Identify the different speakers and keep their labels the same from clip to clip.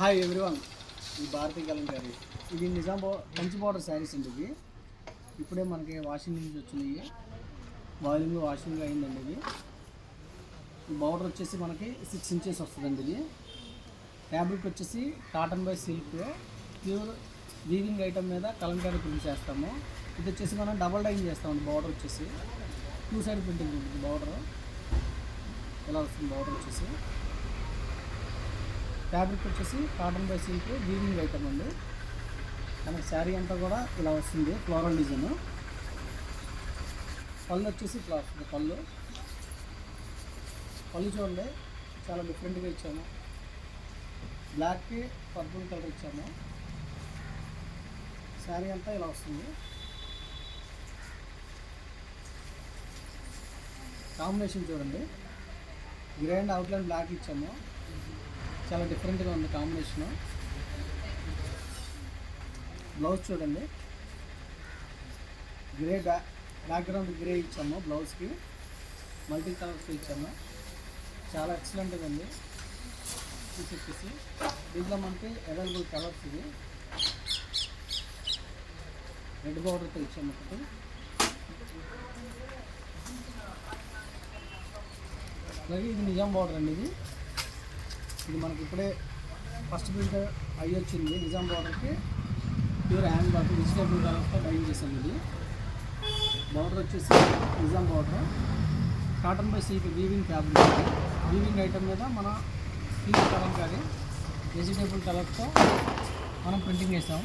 Speaker 1: Hi everyone, ఈ భారతీ కలంకారీ ఇది Nizam Kanchi border saris అండి. ఇది ఇప్పుడే మనకి వాషింగ్ నుంచి వచ్చినాయి. వాషింగ్ అయిందండి. ఇది ఈ బార్డర్ వచ్చేసి మనకి 6 ఇంచెస్ వస్తుందండి. ఇది ఫ్యాబ్రిక్ వచ్చేసి cotton by silk pure weaving item మీద కలంకారీ ప్రింట్ చేస్తాము. ఇది వచ్చేసి మనం డబల్ డైయింగ్ చేస్తామండి. బార్డర్ వచ్చేసి 2 సైడ్ ప్రింటింగ్ ఉంటుంది. బార్డర్ ఎలా వస్తుంది? బార్డర్ వచ్చేసి ఫ్యాబ్రిక్ వచ్చేసి cotton by silk weaving item అండి. మనకి శారీ అంతా కూడా ఇలా వస్తుంది, ఫ్లోరల్ డిజైన్. పళ్ళు వచ్చేసి ఇట్లా వస్తుంది. పళ్ళు చూడండి, చాలా డిఫరెంట్గా ఇచ్చాము. బ్లాక్కి పర్పుల్ కలర్ ఇచ్చాము. శారీ అంతా ఇలా వస్తుంది. కాంబినేషన్ చూడండి, గ్రే అండ్ అవుట్లైన్ బ్లాక్ ఇచ్చాము. చాలా డిఫరెంట్గా ఉంది కాంబినేషను. బ్లౌజ్ చూడండి, గ్రే బ్యాక్గ్రౌండ్ గ్రే ఇచ్చాము. బ్లౌజ్కి మల్టీ కలర్స్ ఇచ్చాము. చాలా ఎక్సలెంట్గా ఉంది. వచ్చేసి దీంట్లో మనకి అవైలబుల్ కలర్స్ ఇవి. రెడ్ బార్డర్తో ఇచ్చాము ఒకటి. అలాగే ఇది నిజాం బార్డర్ అండి. ఇది మనకి ఇప్పుడే ఫస్ట్ ప్రింట్ అయ్యి వచ్చింది. నిజాం బార్డర్కి ప్యూర్ హ్యాండ్ వర్క్ వెజిటేబుల్ కలర్స్తో డైయింగ్ చేసాం. ఇది బార్డర్ వచ్చేసి Nizam border cotton by silk weaving fabric. Weaving item మీద మన సిల్క్ కలంకారీ వెజిటేబుల్ కలర్స్తో మనం ప్రింటింగ్ చేసాం.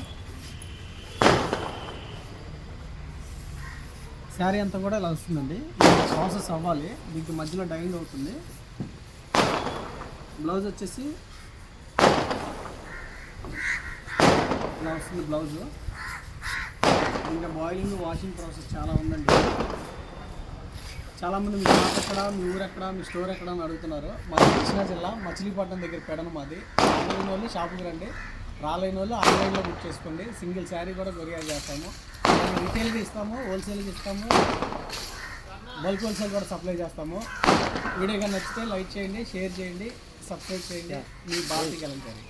Speaker 1: శారీ అంతా కూడా ఇలా వస్తుందండి. ప్రాసెస్ అవ్వాలి, దీనికి మధ్యలో డైయింగ్ అవుతుంది. బ్లౌజ్ వచ్చేసి ఇలా వస్తుంది. బ్లౌజ్ ఇంకా బాయిలింగ్ వాషింగ్ ప్రాసెస్ చాలా ఉందండి. చాలామంది మీ షాప్ ఎక్కడ, మీ ఊరు ఎక్కడ, మీ స్టోర్ ఎక్కడ అని అడుగుతున్నారు. మాది కృష్ణా జిల్లా మచిలీపట్నం దగ్గర పెడను మాది. రాలేని వాళ్ళు షాపుకి రండి, రాలేని వాళ్ళు ఆన్లైన్లో బుక్ చేసుకోండి. సింగిల్ శారీ కూడా కొరియర్ చేస్తాము. రిటైల్గా ఇస్తాము, హోల్సేల్గా ఇస్తాము, బల్క్ హోల్సేల్ కూడా సప్లై చేస్తాము. వీడియో కానీ నచ్చితే లైక్ చేయండి, షేర్ చేయండి, సబ్స్క్రైబ్ చేయండి. మీ భారతీ కలంకారీ.